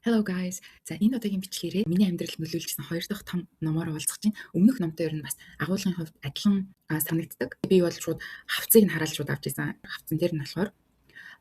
Hello guys. За энэ удаагийн бичлэгээрээ миний амьдралд нөлөөлжсэн хоёр дахь том номоор уулзах чинь өмнөх номтой ер нь бас агуулгын хувьд адилхан санагддаг. Би бол шууд хавцыг нь хараад шууд авч ирсэн. Хавцан дээр нь болохоор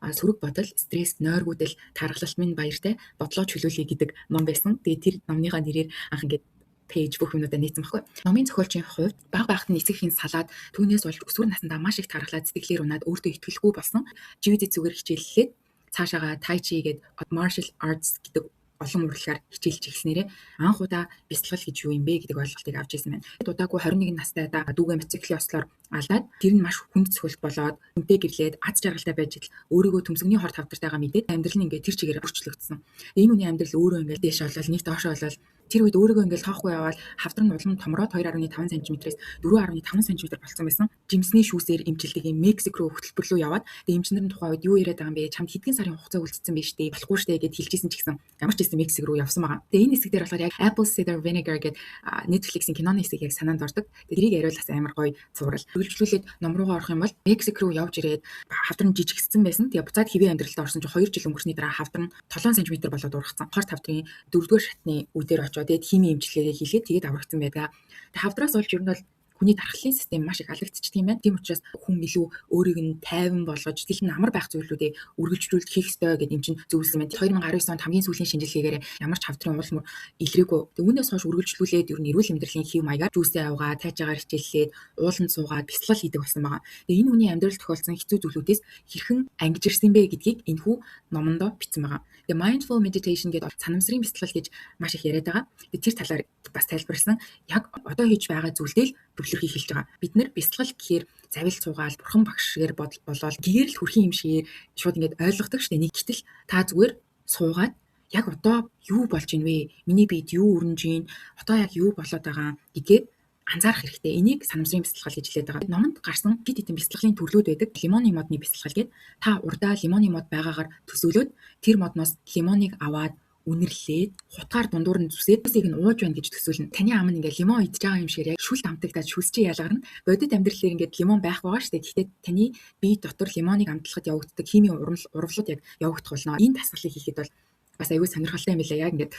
сөрөг бодол, стресс, нойргуудэл, тархалт минь баяртай бодлоо чөлөөлье гэдэг ном байсан. Тэгээ тэр номныхаа нэрээр анх ингээд пэйж бүх юмудаа нийцсэн баггүй. Номын зохиолчийн хувьд баг багт нь эцэг эхийн салаад түүнээс болж өсвөр насндаа маш их тархалаад сэтгэлээр унаад өөртөө итгэлгүй болсон. Живэд зүгээр хичээллээд цаашаага tai chi гэдэг martial arts гэдэг олон урлагаар хичээлж эхлснээрээ анх удаа бясалгал гэж юу юм бэ гэдэг ойлголтыг авч ирсэн байна. Удаагүй 21 настайдаа дүүгээ мотоциклийн ослоор алдаад тэр нь маш хүнд цохилт болоод хүнтэй гэрлээд аз жаргалтай байж ил өөрийгөө төмсгний хорт тавтартайгаа мэдээд амьдрал нь ингээд тэр чигээр өөрчлөгдсөн. Энэ хүний амьдрал өөрөө ингээд дээш олол нэг доош олол тэр үед өөрийгөө ингээд тоохгүй яваад хавдар нь улам томроод 2.5 см-ээс 4.5 см болсон байсан. Жимсний шүүсээр эмчилдэг Мексик руу хөтөлбөр рүү яваад тэгээ эмчнэр нь тухайн үед юу яриад байгаа юм бэ? Чамд хэдхэн сарын хугацаа үлдсэн байж тээ болохгүй штэ гэд хэлчихсэн ч гэсэн ямар ч гэсэн Мексик руу явсан байгаа. Тэгээ энэ хэсэг дээр болохоор яг Apple Cider Vinegar гэдэг Netflix-ийн киноны хэсэг яг санаанд ордог. Тэгээ тэрийг яриулаас амар гоё цуврал. Үргэлжлүүлээд ном руугаа орох юм бол Мексик руу явж ирээд хавдар нь жижигссэн байсан. Тэгээ буцаад хэвийн амьдралд орсон чинь 2 жил өнгөрсний дараа хавдар нь 7 см болоод ургацсан. Хорт хавдрын 4-р шатны үдээр очоод тэгээд химийн эмчилгээгээ хийлгээд тэгээд аврагдсан байдаг. Тэгээ хавдраас болж ер нь бол хүний тархлын систем маш их алагдчихдаг юм байна. Тийм учраас хүн илүү өөрийг нь тайван болгож сэтгэл нь амар байх зүйлүүдээ үргэлжлүүлж хийх ёстой гэдэг юм чинь зөвлөсөн байна. 2019 онд хамгийн сүүлийн шинжилгээгээр ямар ч хавдрын уул мөр илрээгүй. Үүнээс хойш үргэлжлүүлээд ер нь эрүүл амьдралын хэв маягаар жүүсээ авгаад, тайжаагаар хичээллээд, ууланд суугаад бясалгал хийдэг болсон байгаа. Тэгээ энэ хүний амьдралд тохиолдсон хэцүү зүйлүүдээс хэрхэн ангиж ирсэн бэ гэдгийг энэхүү номондоо бичсэн байгаа. Тэгээ mindful meditation гэдэг санамсрын бясалгал гэж маш их яриад байгаа. Тэгээ тэр талаар бас тайлбарласан. Яг одоо хийж байгаа зүйлдээ л төвлөрхий хэлж байгаа. Бид нэр бясалгал гэхээр завил цуугаал бурхан багш шигээр болоод гээрэл хүрхийн юм шиг шууд ингээд ойлгодог штэ. Нэг гэтэл та зүгээр суугаад яг одоо юу болж ийн вэ? Миний биед юу өрнөж ийн? Одоо яг юу болоод байгаа гэдгээд анзаарах хэрэгтэй. Энийг санамсрын бясалгал гэж хэлээд байгаа. Номонд гарсан хэд хэдэн бясалгалын төрлүүд байдаг. Лимоны модны бясалгал гэдэг. Та урдаа лимоны мод байгаагаар төсөөлөөд тэр модноос лимоныг аваад үнэрлээд хутгаар дундуур нь зүсээд үсийг нь ууж байна гэж төсөөлнө. Таны ам нь ингээд лимон идж байгаа юм шиг яг шүлт амтагдаад шүлс чи ялгарна. Бодит амьдралээр ингээд лимон байх байгаа шүү дээ. Гэхдээ таны бие дотор лимоныг амтлахад явагддаг химийн урвалууд яг явагдах болно. Энэ дасгалыг хийхэд бол бас аюул сонирхолтой юм билээ. Яг ингээд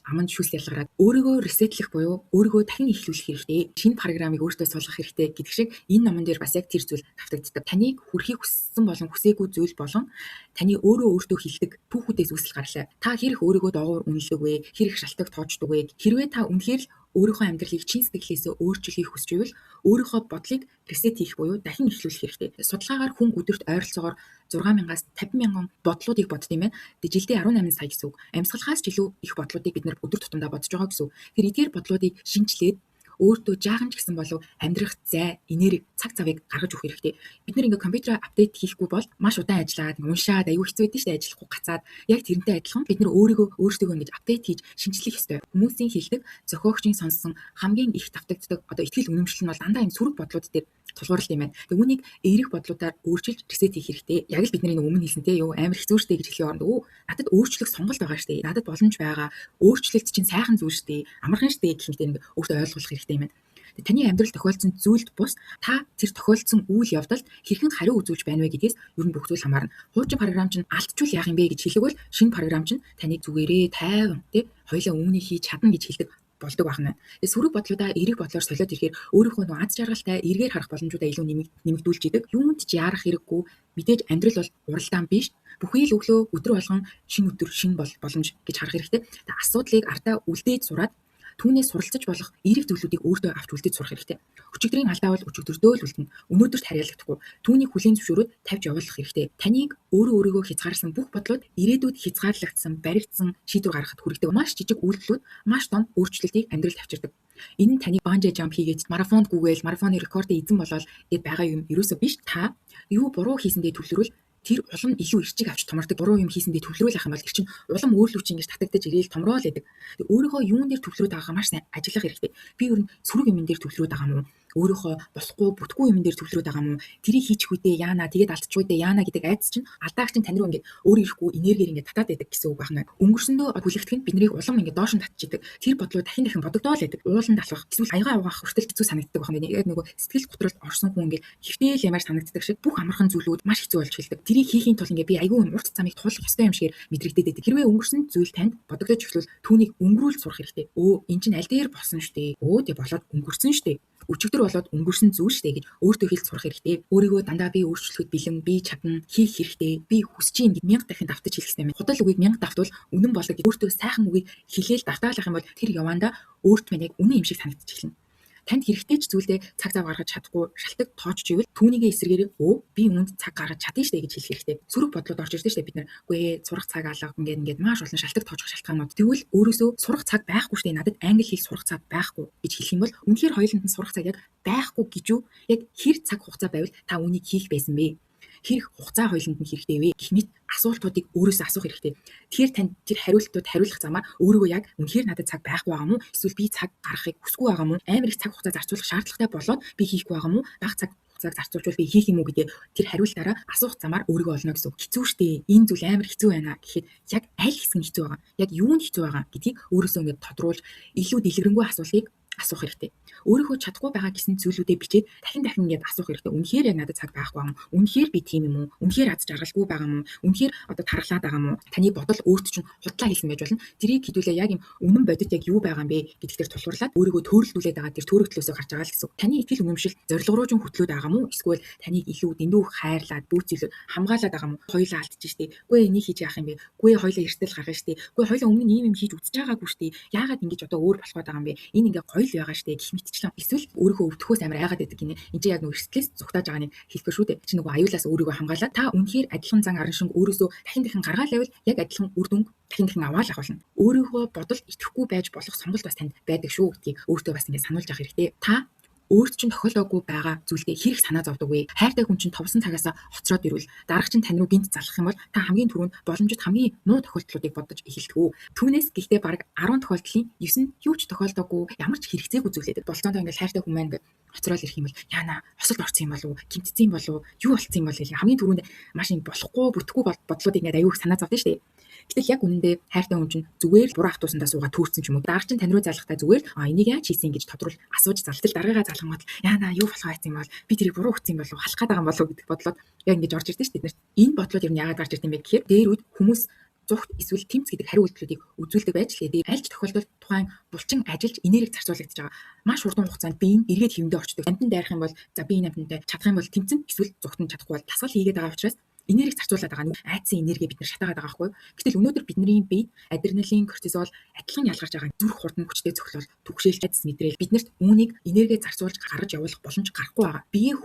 аманд шүлс ялгараад өөрийгөө ресетлэх буюу өөрийгөө дахин эхлүүлэх хэрэгтэй. Шинэ программыг өөртөө суулгах хэрэгтэй гэдэг шиг энэ номон дээр бас яг тэр зүйл давтагддаг. Таныг хүрхийг хүссэн болон хүсээгүй зүйл болон таны өөртөө хилдэг түүхүүдээс үүсэл гарлаа. Та хэрэг өөрийгөө доогуур үнэлдэг вэ? Хэрэг шалтгаан тоочдөг вэ? Хэрвээ та үнэхээр л өөрийнхөө амьдралыг чин сэтгэлээсээ өөрчлөхийг хүсч байвал өөрийнхөө бодлыг ресет хийх буюу дахин эхлүүлэх хэрэгтэй. Судалгаагаар хүн өдөрт ойролцоогоор 6,000-аас 50,000 бодлуудыг боддог юм байна. Тэгээ жилдээ 18 сая гэсэн үг. Амьсгалахаас ч илүү их бодлуудыг бид нэр өдөр тутамдаа бодож байгаа гэсэн үг. Тэр эдгээр бодлуудыг шинжилээд өөртөө жаахан ч гэсэн болов амьдрах зай, энерги, цаг цавыг гаргаж өгөх хэрэгтэй. Бид нэр ингээ компьютераа апдейт хийхгүй бол маш удаан ажиллаад, уншаад, аюу хэцүү байдэн шүү дээ ажиллахгүй гацаад. Яг тэрнтэй адилхан бид нэр өөрийгөө ингэж апдейт хийж шинжлэх ёстой. Хүмүүсийн хэлдэг, зохиогчийн сонссон хамгийн их давтагддаг одоо ихтгэл үнэмшил нь бол дандаа юм сөрөг бодлууд дээр тулгуурлалт юм байна. Тэг үүнийг эерэг бодлуудаар өөрчилж ресет хийх хэрэгтэй. Яг л бидний өмнө хэлсэнтэй юу амар хэцүү штэй гэж хэлхийн оронд надад өөрчлөх сонголт байгаа штэ. Надад боломж байгаа. Өөрчлөлт чинь сайхан зүйл штэ. Амархан штэ гэх мэт өөртөө ойлгуулах хэрэгтэй юм байна. Таны амьдрал тохиолдсон зүйлд бус та тэр тохиолдсон үйл явдалд хэрхэн хариу үзүүлж байна вэ гэдгээс ер нь бүх зүйл хамаарна. Хуучин програм чинь алдчихвал яах юм бэ гэж хэлээгвэл шинэ програм чинь таныг зүгээрээ тайван тий хоёлаа үүнийг хийж чадна гэж хэлдэг болдог байна. Сөрөг бодлуудаа эерэг бодлоор солиод ирэхээр өөрийнхөө аз жаргалтай эргээр харах боломжуудаа илүү нэмэгдүүлж идэг. Юунд ч яарах хэрэггүй. Мэдээж амьдрал бол уралдаан биш. Бүхий л өглөө өдөр болгон шинэ өдөр шинэ боломж гэж харах хэрэгтэй. Асуудлыг ардаа үлдээж сураад түүнээс суралцаж болох эерэг зүйлүүдийг өөртөө авч үлдээж сурах хэрэгтэй. Өчигдрийн алдаа бол өчигдөрдөө л үлдэнэ. Өнөөдөрт харьяалагдахгүй. Түүнийг хүлээн зөвшөөрөөд тавьж явуулах хэрэгтэй. Таныг өөрийгөө хязгаарласан бүх бодлууд ирээдүйд хязгаарлагдсан, баригдсан шийдвэр гаргахад хүргэдэг. Маш жижиг үйлдэлүүд маш том өөрчлөлтийг амьдралд авчирдаг. Энэ нь таны банжи жамп хийгээд марафонд гүгээл, марафоны рекордыг эзэн болоод гээд байгаа юм ерөөсөө биш. Та юу буруу хийсэндээ төвлөрвөл тэр улам илүү ирчиг авч томордог. Буруу юм хийсэндээ төвлөрүүлэх юм бол тэр чинь улам өөрлөвч ингэж татагдаж ирээл томроол байдаг. Өөрийнхөө юун дээр төвлөрөөд байгаагаа маш сайн ажиллах хэрэгтэй. Би ер нь сөрөг юмн дээр төвлөрөөд байгаа юм уу? өөрийнхөө болохгүй бүтггүй юм дээр төвлөрөөд байгаа юм уу? Тэрийг хийчих үедээ яана, тэгээд алдчих үедээ яана гэдэг айдас чинь алдаагч нь тань руу ингээд өөр ирэхгүй энергиэр ингээд татаад байдаг гэсэн үг байна. Өнгөрсөндөө хүлэгдэх нь биднийг улам ингээд доош нь татчихдаг. Тэр бодлоо дахин бодогдоод байдаг. Ууланд алхах, эсвэл аяга угаах хүртэл хэцүү санагддаг байна. Яг нөгөө сэтгэл готролд орсон хүн ингээд хэвтэл ямар санагддаг шиг бүх амархан зүйлүүд маш хэцүү болж эхэлдэг. Тэрийг хийхийн тулд ингээд би аягүй урт замыг туулах ёстой юм шигээр мэдрэгдээд байдаг. Хэрвээ өнгөрсөн зүйл танд бодогдож эхлвэл түүнийг өнгөрүүлж сурах хэрэгтэй. Энэ чинь аль дээр болсон штэ. Тэг болоод өнгөрсөн штэ. Өчигдөр болоод өнгөрсөн зүйл штэ гэж өөртөө хэлж сурах хэрэгтэй. Өөрийгөө дандаа би өөрчлөхөд бэлэн, би чадна, хийх хэрэгтэй, би хүсэж юм гэд 1000 дахин давтаж хэлэх юм. Худал үгийг 1000 давтвал үнэн болоо гэж өөртөө сайхан үгийг хэлээл давтаалах юм бол тэр явандаа өөрт мань яг үнэн юм шиг санагдаж эхэлнэ. Танд хэрэгтэй ч зүйлдээ цаг зав гаргаж чадахгүй шалтгаан тоочж ивэл түүнийгээ эсрэгээр би үүнд цаг гаргаж чадна штэ гэж хэлэх хэрэгтэй. Сөрөг бодлоод орж ирдэ штэ бид нар. Үгүй ээ сурах цаг алга ингээд маш олон шалтгаан тоочох шалтгаанууд. Тэгвэл өөрөөсөө сурах цаг байхгүй штэ. Надад англи хэл сурах цаг байхгүй гэж хэлэх юм бол үнэхээр хоёуланд нь сурах цаг яг байхгүй гэж юу? Яг хэр цаг хугацаа байвал та үнийг хийх байсан бэ? Хэрэг хугацаа хоёуланд нь хэрэгтэй вэ гэх мэт асуултуудыг өөрөөсөө асуух хэрэгтэй. Тэгэхээр танд тэр хариултууд хариулах замаар өөрийгөө яг үнэхээр надад цаг байхгүй байгаа мó эсвэл би цаг гаргахыг хүсэхгүй байгаа мó амар их цаг хугацаа зарцуулах шаардлагатай болоод би хийхгүй байгаа мó бага цаг хугацааг зарцуулж би хийх юм уу гэдэг тэр хариултаараа асуух замаар өөрийгөө олно гэсэн үг. Хэцүү шттэ. Энэ зүйл амар хэцүү байна гэхэд яг аль хэсэг нь хэцүү байгаа. Яг юу нь хэцүү байгаа гэдгийг өөрөөсөө ингээд тодруулж илүү дэлгэрэнгүй асуултыг асуух хэрэгтэй. Өөрийнхөө чадахгүй байгаа гэсэн зүйлүүдээ бичээд дахин ингээд асуух хэрэгтэй. Үнэхээр яг надад цаг байхгүй юм. Үнэхээр би тийм юм уу? Үнэхээр аз жаргалгүй байгаа юм уу? Үнэхээр одоо тархлаад байгаа юм уу? Таны бодол өөрт чинь худлаа хэлсэн байж болно. Тэрийг хэдүүлээ яг юм үнэн бодит яг юу байгаа юм бэ гэдэгтэр тулгуурлаад өөрийгөө төөрөлдүүлээд байгаа тэр төөрөг төлөөсөө гарч байгаа л гэсэн. Таны итгэл үнэмшил зориг руу чинь хөтлөөд байгаа юм уу? Эсвэл таныг илүү дэндүү хайрлаад бүүцэлүүд хамгаалаад байгаа юм уу? Хоёулаа алдчих штеп. Үгүй энийг хийж яах юм бэ? Үгүй хоёулаа эртэл гаргана штеп. Үгүй хоёулаа өмнө нь ийм юм хийж үзэж байгаагүй штеп. Яагаад ингэж одоо өөр болох байгаа юм бэ? Энэ ингээ гоё байгаа штэ гэх мэтчлэн эсвэл өөрийнхөө өвдөхөөс амар айгаад байдаг гинэ. Энд чинь яг нөгөө стресс зүгтааж байгаа нэг хэлбэр шүү дээ. Чи нөгөө аюулаас өөрийгөө хамгаалаад та үнэхээр адилхан зан аран шиг өөрөөсөө дахин гаргаал байвал яг адилхан үр дүнг дахин аваад авах болно. Өөрийнхөө бодолд итгэхгүй байж болох сонголт бас танд байдаг шүү гэдгийг өөртөө бас ингэ сануулж авах хэрэгтэй. Та өөрт чинь тохиолоогүй байгаа зүйлдээ хэрэг санаа зовдөг вэ? Хайртай хүн чинь товсон цагаас хоцроод ирвэл дараач чинь тань руу гинт залах юм бол та хамгийн түрүүнд боломжит хамгийн муу тохиолдлуудыг бодож эхэлдэг. Түүнээс гэлдээ бараг 10 тохиолдлын 9 нь юу ч тохиолдоогүй ямар ч хэрэгцээгүй зүйлээд болцоондоо ингээл хайртай хүн маань хоцроод ирэх юм бол яана хосолд орсон юм болов уу? Гимтцсэн юм болов уу? Юу болцсон юм бол хамгийн түрүүнд маш юм болохгүй бүтггүй бодлууд ингээд аюух санаа зовдсон шүү дээ. Гэтэл яг үнэндээ хайртай хүн чинь зүгээр буруу автуусандаа суугаад түүрсэн ч юм уу. Дараач чинь тань руу залхахтаа зүгээр энийг яаж хийсэн гэж тодруул асууж залтал дараагаа залхангууд яана юу болох байсан юм бол би тэрийг буруу өгсөн юм болов уу? Халах гээд байгаа юм болов уу гэдэг бодлоод яг ингэж орж ирдэ шүү дээ. Энэ бодлоод ер нь яагаад гарч ирд юм бэ гэхээр дээр үед хүмүүс зүгт эсвэл тэмц гэдэг хариу үйлдэлүүдийг үзүүлдэг байж л дээ. Аль ч тохиолдолд тухайн булчин ажиллаж энерги зарцуулагдаж байгаа. Маш хурдан хугацаанд биеийн эргээд хэвэндээ орчдөг. Амтан дайрах юм бол за биеийн амтантай чадах юм бол тэмцэн эсвэл зүгтэн чадахгүй бол дасгал хийгээд байгаа учраас энерги зарцуулаад байгаа нь айдсын энерги бид нар шатаагаад байгаа байхгүй. Гэтэл өнөөдөр бидний бие адреналин, кортизол адилхан ялгарч байгаа зүрх хурдан хүчтэй цохилол, түгшээлт, айдас мэдрэл биднэрт үүнийг энерги зарцуулж гаргаж явуулах боломж гарахгүй байгаа. Биеэ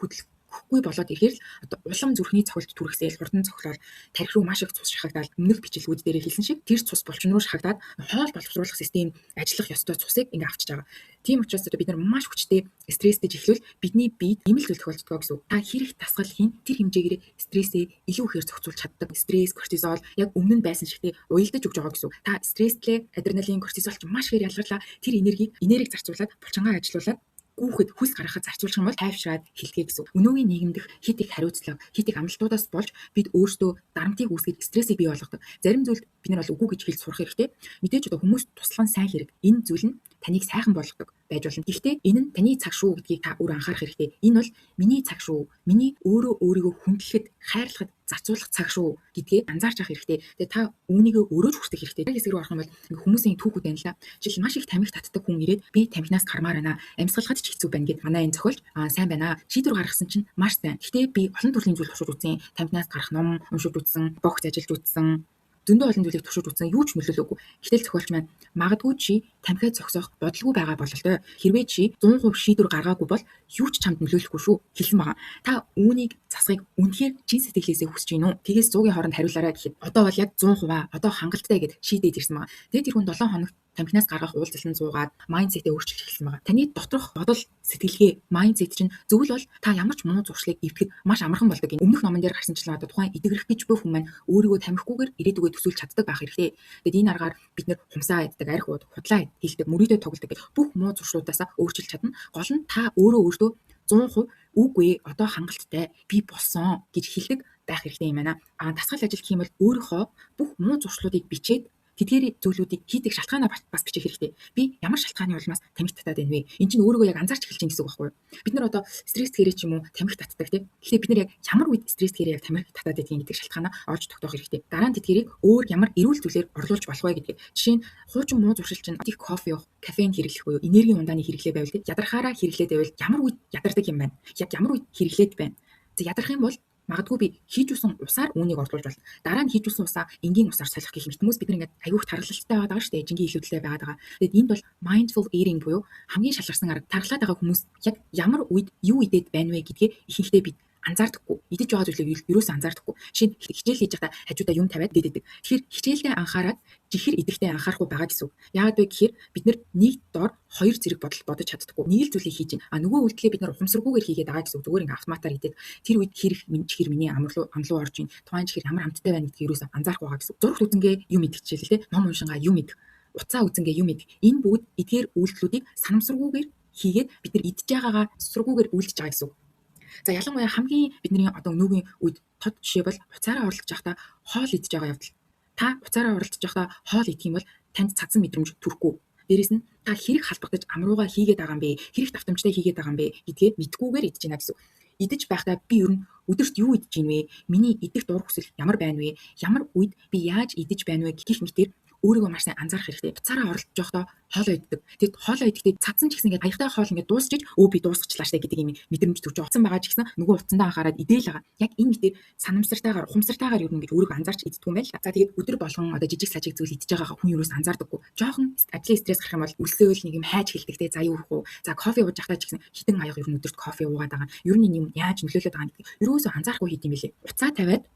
хөдөлгөхгүй болоод ирэхээр л одоо улам зүрхний цохилт түргсээл, хурдан цохилол, тархи руу маш их цус шахагдаад өмнөх бичлэгүүд дээр хэлсэн шиг тэр цус булчин руу шахагдаад хоол боловсруулах систем ажиллах ёстой цусыг ингээ авчиж байгаа. Тийм учраас бид нар маш хүчтэй стресстэй эхлүүл бидний биед нэмэлт зүйл тохиолддог гэсэн үг. Та хэрэг дасгал хийн тэр хэмжээгээр стрессээ илүү ихээр зохицуулж чаддаг. Стресс, кортизол яг өмнө нь байсан шигтэй уялдаж өгж байгаа гэсэн үг. Та стресслээ адреналин, кортизол ч маш ихээр ялгарлаа. Тэр энерги зарцуулаад булчингаа ажилуулад гүүхэд хүс гаргахад зарцуулах юм бол тайвшраад хэлтгээ гэсэн. Өнөөгийн нийгэмдэх хит их хариуцлага, хит их амлалтуудаас болж бид өөрсдөө дарамтыг үүсгэж стрессийг бий болгодог. Зарим зүйлд бид нар бол үгүй гэж хэлж сурах хэрэгтэй. Мэдээж одоо хүмүүс туслах нь сайн хэрэг. Энэ зүйл нь таныг сайхан болгодог байж болно. Гэхдээ энэ нь таны цаг шүү гэдгийг та өөр анхаарах хэрэгтэй. Энэ бол миний цаг шүү. Миний өөрийгөө хүндлэхэд, хайрлахад зарцуулах цаг шүү гэдгийг анзаарч авах хэрэгтэй. Тэгээ та үүнийгээ өөрөө ч хүсдэг хэрэгтэй. Яг хэсэг рүү орох юм бол хүмүүсийн түүхүүд байна л да. Жишээл маш их тамхи татдаг хүн ирээд би тамхинаас гармаар байна. Амьсгалахад ч хэцүү байна гэд манай энэ зохиолч сайн байна. Шийдвэр гаргасан чинь маш сайн. Гэхдээ би олон төрлийн зүйл туршиж үзсэн. Тамхинаас гарах ном уншиж үзсэн, богц ажиллаж үзсэн. Зөндөө олон зүйлийг туршиж үзсэн юу ч нөлөөлөөгүй. Гэтэл зохиолч маань магадгүй чи тамхиа зогсоох бодлого байгаа бололтой. Хэрвээ чи 100% шийдвэр гаргаагүй бол юу ч чамд нөлөөлөхгүй шүү хэлсэн байгаа. Та үүнийг засахыг үнэхээр чин сэтгэлээсээ хүсэж гин үү? Тэгээс 100-ийн хооронд хариулаарай гэхэд одоо бол яг 100% одоо хангалттай гэд шийдээд ирсэн байгаа. Тэгээд тэр хүн 7 хоногт тамхинаас гаргах уулзалт зуугаад майндсетээ өөрчилж эхэлсэн байгаа. Таны доторх бодол сэтгэлгээ майндсет чинь зөвл бол та ямар ч муу зуршлыг эвдэхэд маш амархан болдог. Өмнөх номон дээр гарсанчлан одоо тухайн идэгрэх гэж буй хүн маань өөрийгөө тамхиггүйгээр ирээдүгөө төсөөлж чаддаг байх хэрэгтэй. Тэгэд энэ аргаар бид нэр хумсаа иддэг, арх ууд, худлаа хэлдэг, мөрөдөө тоглодог гэх бүх муу зуршлуудаасаа өөрчилж чадна. Гол нь та өөртөө 100% үгүй одоо хангалттай би болсон гэж хэлдэг байх хэрэгтэй юм байна. Дасгал ажил гэх юм бол өөрийнхөө бүх муу зуршлуудыг бичээд тэдгээр зүйлүүдийг хийдэг шалтгаанаа бас бичих хэрэгтэй. Би ямар шалтгааны улмаас тамхи татаад байна вэ? Энд чинь өөрийгөө яг анзаарч эхэлж байгаа гэсэн үг байхгүй юу? Бид нар одоо стресс гэрээ ч юм уу тамхи татдаг тийм. Тэгэхээр бид нар яг ямар үед стресс гэрээ яг тамхи татаад байдгийг гэдэг шалтгаанаа олж тогтоох хэрэгтэй. Дараа нь тэдгэрийг өөр ямар эрүүл зүйлээр орлуулж болох вэ гэдэг. Жишээ нь хуучин муу зуршил чинь их кофе уух, кафеин хэрэглэх буюу энергийн ундааны хэрэглээ байвал тийм. Ядархаараа хэрэглээд байвал ямар үед ядардаг юм байна? Яг ямар үед хэрэглээд байна? За ядарх юм бол магадгүй би хийж үсэн усаар үүнийг орлуулж болно. Дараа нь хийж үсэн усаа энгийн усаар солих гэх мэт хүмүүс бид нар ингээд аюух тархалтай байгаа шүү дээ. Жингийн илүүдэлтэй байгаа. Тэгэд энд бол mindful eating буюу хамгийн шалгарсан арга тархалаад байгаа хүмүүс яг ямар үед юу идээд байна вэ гэдгээ ихэнхдээ бид анзаардаггүй. Идэж байгаа зүйлийг юусаа анзаардаггүй. Жишээ нь хичээл хийж байхдаа хажуудаа юм тавиад идээд. Тэгэхээр хичээлдээ анхаарад жихэр идэхтэй анхаарахгүй байгаа гэсэн үг. Яагаад вэ гэхээр бид нар нэг дор хоёр зэрэг бодож чаддаггүй. Нэг л зүйлийг хийж байна. Нөгөө үйлдэлээ бид нар ухамсаргүйгээр хийгээд байгаа гэсэн үг. Зүгээр ингээ автоматар идээд тэр үед чихэр миний ам руу орж ийн. Тухайн чихэр ямар амттай байна гэдгийг юусаа анзаарахгүй байгаа гэсэн үг. Зурх үзэнгээ юм идчихжээ л те. Ном уншингаа юм идэх. Уцаа үзэнгээ юм идэх. Энэ бүгд эдгээр үйлдэлүүдийг санамсаргүйгээр хийгээд бид нар идж байгаагаа сургуугаар үйлдэж байгаа гэсэн үг. За ялангуяа хамгийн бидний одоо өнөөгийн үед тод жишээ бол уцаараа оролдож байхдаа хоол идж байгаа явдал. Та уцаараа оролдож байхдаа хоол идэх юм бол танд цадсан мэдрэмж төрөхгүй. Дээрээс нь та хэрэг халбагдаж амруугаа хийгээд байгаа юм бэ? Хэрэг давтамжтай хийгээд байгаа юм бэ гэдгээ мэдгүйгээр идэж байна гэсэн. Идэж байхдаа би ер нь өдөрт юу идэж гин вэ? Миний идэх дур хүсэл ямар байна вэ? Ямар үед би яаж идэж байна вэ гэх мэтэр өөрийгөө маш сайн анзаарах хэрэгтэй. Уцаараа оролдож байхдаа хоолоо иддэг. Тэгэд хоолоо идэхдээ цадсан ч гэсэн ингээд аягтай хоол ингээд дуусчиж би дуусгачлаа штэ гэдэг юм мэдрэмж төрж уцсан байгаа ч гэсэн нөгөө уцсандаа анхаарад идээл байгаа. Яг энэ мэтэр санамсартайгаар, ухамсартайгаар ер нь ингэж өөрийгөө анзаарч иддэг юм байл. За тэгээд өдөр болгон одоо жижиг сажиг зүйл идэж байгаагаа хүн юуроос анзаардаггүй. Жохон ажлын стресс гарах юм бол өлсөөл нэг юм хайж хэлдэгтэй за юу уу. За кофе ууж байхдаа ч гэсэн хитэн аяга ер нь өдөрт кофе уугаад байгаа. Ер нь юм яаж нөлөөлөд байгаа гэдэг ерөөсөө анзаарахгүй хийд юм билээ. Уцаа тавиад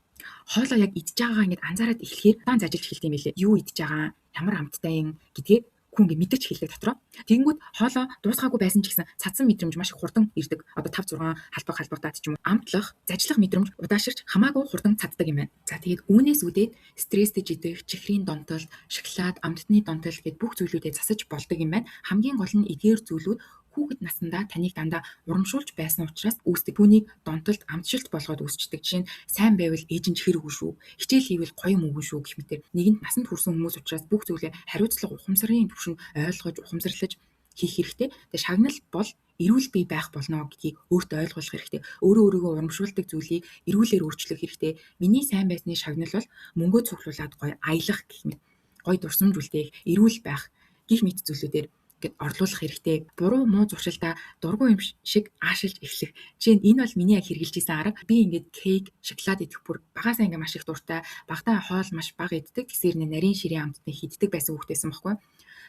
хоолоо яг идж байгаагаа ингэж анзаараад эхлэхээр даан зажилж эхэлт юм билээ. Юу идж байгаа, ямар амттай юм гэдгээ хүн ингэ мэдэрч хэлдэг дотроо. Тэгэнгүүт хоолоо дуусгаагүй байсан ч гэсэн цадсан мэдрэмж маш их хурдан ирдэг. Одоо 5 6 халбагтаад ч юм уу амтлах, зажлах мэдрэмж удаашрч хамаагүй хурдан цаддаг юм байна. За тэгээд үүнээс үүдээд стресстэй идэх, чихрийн донтол, шоколад, амтны донтол гэд бүх зүйлүүдэд засаж болдог юм байна. Хамгийн гол нь эдгээр зүйлүүд хүүхэд насндаа таныг дандаа урамшуулж байсан учраас үүсдэг. Түүнийг донтолд амтшилт болгоод үүсчдэг. Жишээ нь сайн байвал ээж нь хэрэг үү шүү. Хичээл хийвэл гоё мөг үү шүү гэх мэтэр нэгэнт насанд хүрсэн хүмүүс учраас бүх зүйлээ хариуцлага ухамсарын түвшинд ойлгож, ухамсарлаж хийх хэрэгтэй. Тэгээ шагнал бол эрүүл бий байх болно гэдгийг өөртөө ойлгуулах хэрэгтэй. Өөрийгөө урамшуулдаг зүйлийг эрүүлээр өөрчлөх хэрэгтэй. Миний сайн байсны шагнал бол мөнгөө цуглуулад гоё аялах гэх мэт гоё дурсамж үлдээх, эрүүл байх гих мэт зүйлүүдээр гэд орлуулах хэрэгтэй. Буруу муу зуршилтаа дургүй юм шиг аашилж эхлэх. Жишээ нь энэ бол миний яг хэрэгжилж исэн арга. Би ингээд кейк, шоколад идэх бүр багасаа ингээд маш их дуртай. Багтаа хоол маш бага иддэг. Тэсээр нарийн ширээ амттай хийддэг байсан хүүхдээсэн байхгүй.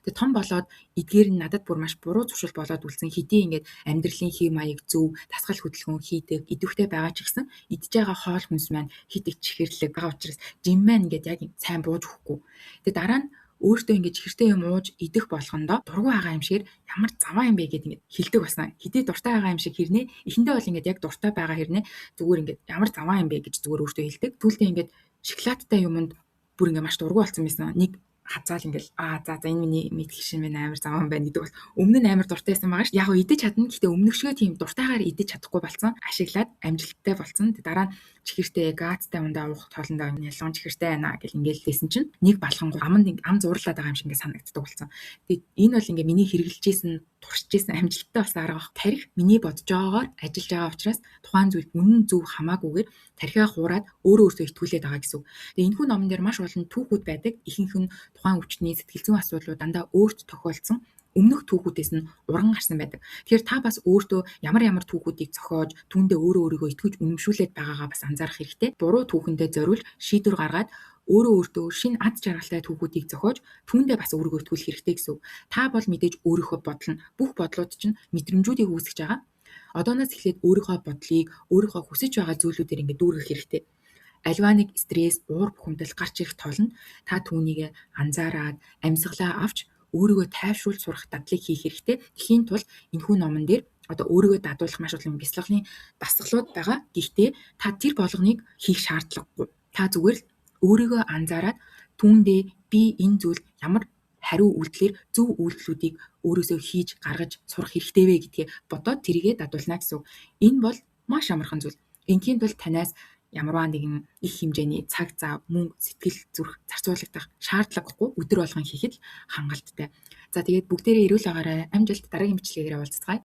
Тэгээ том болоод эдгээр нь надад бүр маш буруу зуршил болоод үлдсэн. Хэдий ингээд амьдралын хэв маяг зөв, дасгал хөдөлгөөн хийдэг, идэвхтэй байгаа ч гэсэн идж байгаа хоол хүнс маань хит их чихэрлэг байгаа учраас жим маань ингээд яг сайн бууж өгөхгүй. Тэгээ дараа нь өөртөө ингэж чихэртэй юм ууж идэх болгондоо дургүй байгаа юм шиг ямар заваа юм бэ гэдээ ингэж хэлдэг басна. Хэдий дуртай байгаа юм шиг хэрнээ эхэндээ бол ингэж яг дуртай байгаа хэрнээ зүгээр ингэж ямар заваа юм бэ гэж зүгээр өөртөө хэлдэг. Түлдээ ингэж шоколадтай юмд бүр ингэ маш дургүй болсон байсан. Нэг хацаал ингээл за энэ миний мэдх шин мэн амар заваа юм байна гэдэг бол өмнө нь амар дуртай байсан байгаа ш. Яг идэж чадна. Гэхдээ өмнөшгөө тийм дуртайгаар идэж чадахгүй болсон. Ашиглаад амжилттай болсон. Дараа нь чихэртэй газтай ундаа уух тоолондоо ялгон чихэртэй байна гэл ингээл лээсэн чинь нэг балхангу ам зуурлаад байгаа юм шиг ингээ санагддаг болсон. Тэгээд энэ бол ингээ миний хэрэгжилжсэн туршижсэн амжилттай болсон арга баг. Тарих миний бодож байгаагаар ажиллаж байгаа учраас тухайн зүйл үнэн зөв хамаагүйгээр тархиа хуураад өөртөө итгүүлээд байгаа гэсэн үг. Тэгээд энэхүү номон дээр маш олон түүхүүд байдаг. Ихэнх нь тухайн өвчтний сэтгэл зүйн асуудлууд дандаа өөрт тохиолдсон өмнөх түүхүүдээс нь уран гарсан байдаг. Тэгэхээр та бас өөртөө ямар түүхүүдийг зохиож түүндээ өөрийгөө итгэж үнэмшүүлээд байгаагаа бас анзаарах хэрэгтэй. Буруу түүхэндээ зориулж шийдвэр гаргаад өөртөө шинэ ад жаргалтай түүхүүдийг зохиож түүндээ бас өөрийгөө итгүүлэх хэрэгтэй гэсэн үг. Та бол мэдээж өөрийнхөө бодлоо бүх бодлууд чинь мэдрэмжүүдийг үүсгэж байгаа. Одооноос эхлээд өөрийнхөө бодлыг өөрийнхөө хүсэж байгаа зүйлүүдээр ингэ дүүргэх хэрэгтэй. Аливаа нэг стресс, уур бухимдал гарч ирэх тоолно та түүнийг анзаараад амьсгалаа авч өөрийгөө тайвшруулж сурах дадлыг хийх хэрэгтэй. Тэхийн тулд энэхүү номон дээр одоо өөрийгөө дадуулах маш олон бясалгалын дасгалууд байгаа. Гэхдээ та тэр болгоныг хийх шаардлагагүй. Та зүгээр л өөрийгөө анзаараад түүндээ би энэ зүйл ямар хариу үйлдэлээр зөв үйлдэлүүдийг өөрөөсөө хийж гаргаж сурах хэрэгтэй вэ гэдгээ бодоод тэрийгэ дадуулна гэсэн үг. Энэ бол маш амархан зүйл. Ингийн тулд танаас ямарваа нэгэн их хэмжээний цаг зав, мөнгө, сэтгэл зүрх зарцуулагдах шаардлагагүй өдөр болгон хийхэд л хангалттай. За тэгээд бүгдээрээ эрүүл агаарай. Амжилт дараагийн бичлэгээр уулзцгаая.